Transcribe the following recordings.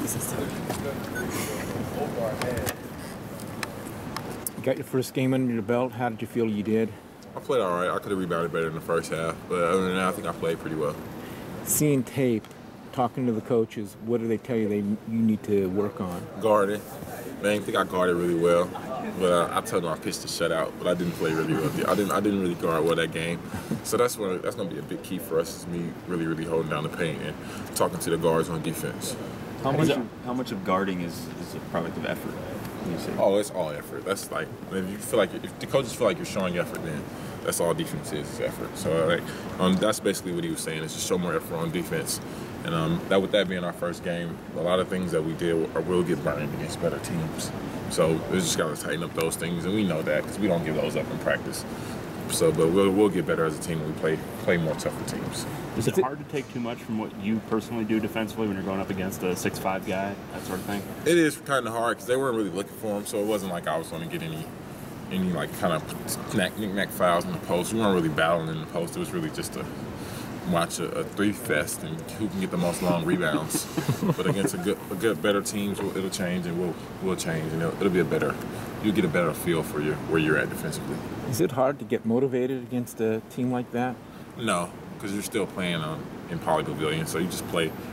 You got your first game under your belt. How did you feel you did? I played all right. I could have rebounded better in the first half, but other than that, I think I played pretty well. Seeing tape, talking to the coaches, what do they tell you you need to work on? Guarding. I think I guarded really well, but I told them I pitched a shutout, but I didn't play really well. I didn't really guard well that game, so that's going to be a big key for us. Is me really holding down the paint and talking to the guards on defense. How much of guarding is a product of effort? Oh, it's all effort. That's like if the coaches feel like you're showing effort, then that's all defense is effort. So that's basically what he was saying, is just show more effort on defense. And with that being our first game, a lot of things that we did will get burned against better teams. So we just got to tighten up those things, and we know that because we don't give those up in practice. So, but we'll get better as a team when we play more tougher teams. Is it hard to take too much from what you personally do defensively when you're going up against a 6'5" guy, that sort of thing? It is kind of hard because they weren't really looking for him, so it wasn't like I was going to get any like kind of knick-knack fouls in the post. We weren't really battling in the post. It was really just to watch a three fest and who can get the most long rebounds. But against better teams, it'll change, and we'll change, and it'll be you'll get a better feel for where you're at defensively. Is it hard to get motivated against a team like that? No, because you're still playing in Poly Pavilion, so you just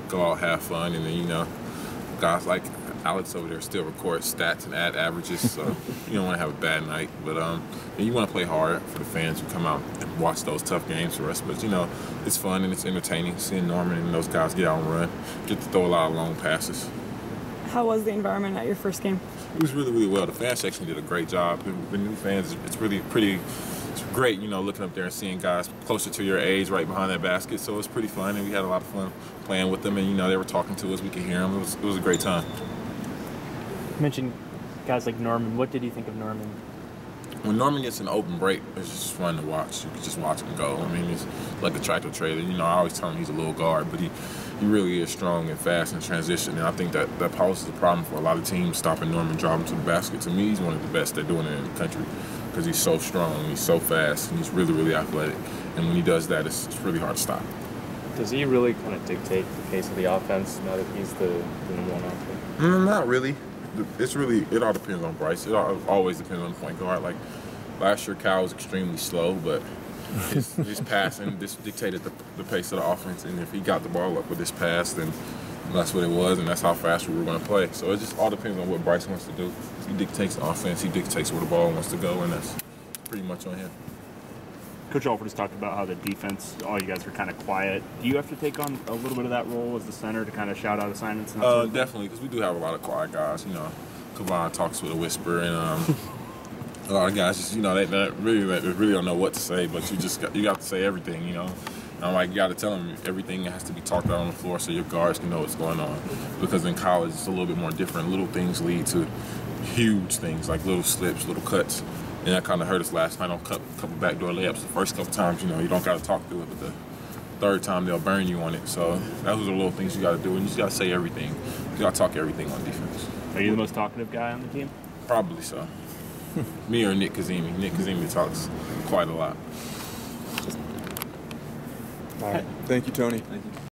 go out, have fun, and then guys like Alex over there still record stats and add averages, so you don't want to have a bad night. But you want to play hard for the fans who come out and watch those tough games for us. But it's fun and it's entertaining seeing Norman and those guys get out and run, get to throw a lot of long passes. How was the environment at your first game? It was really well. The fan section did a great job. The new fans, it's really it's great, looking up there and seeing guys closer to your age right behind that basket. So it was pretty fun, and we had a lot of fun playing with them. And they were talking to us. We could hear them. It was a great time. You mentioned guys like Norman. What did you think of Norman? When Norman gets an open break, it's just fun to watch. You can just watch him go. I mean, he's like a tractor trailer. I always tell him he's a little guard, but he really is strong and fast in transition. And I think that poses a problem for a lot of teams, stopping Norman, driving to the basket. To me, he's one of the best they're doing it in the country because he's so strong, he's so fast, and he's really athletic. And when he does that, it's really hard to stop. Does he really kind of dictate the pace of the offense now that he's the number one athlete? Not really. It all depends on Bryce. It always depends on the point guard. Like last year, Cal was extremely slow, but his passing dictated the pace of the offense. And if he got the ball up with his pass, then that's what it was, and that's how fast we were going to play. So it just all depends on what Bryce wants to do. He dictates the offense. He dictates where the ball wants to go, and that's pretty much on him. Coach Alford has talked about how the defense, all you guys are kind of quiet. Do you have to take on a little bit of that role as the center to kind of shout out assignments? And definitely, because we do have a lot of quiet guys. Kavon talks with a whisper, and a lot of guys just, they really don't know what to say, but you got to say everything, you got to tell them everything has to be talked about on the floor so your guards can know what's going on. Because in college, it's a little bit more different. Little things lead to huge things, like little slips, little cuts. And that kind of hurt us last night on a couple backdoor layups. The first couple times, you don't got to talk through it, but the third time they'll burn you on it. So those are the little things you got to do, and you just got to say everything. You got to talk everything on defense. Are you the most talkative guy on the team? Probably so. Me or Nick Kazemi. Nick Kazemi talks quite a lot. All right. Thank you, Tony. Thank you.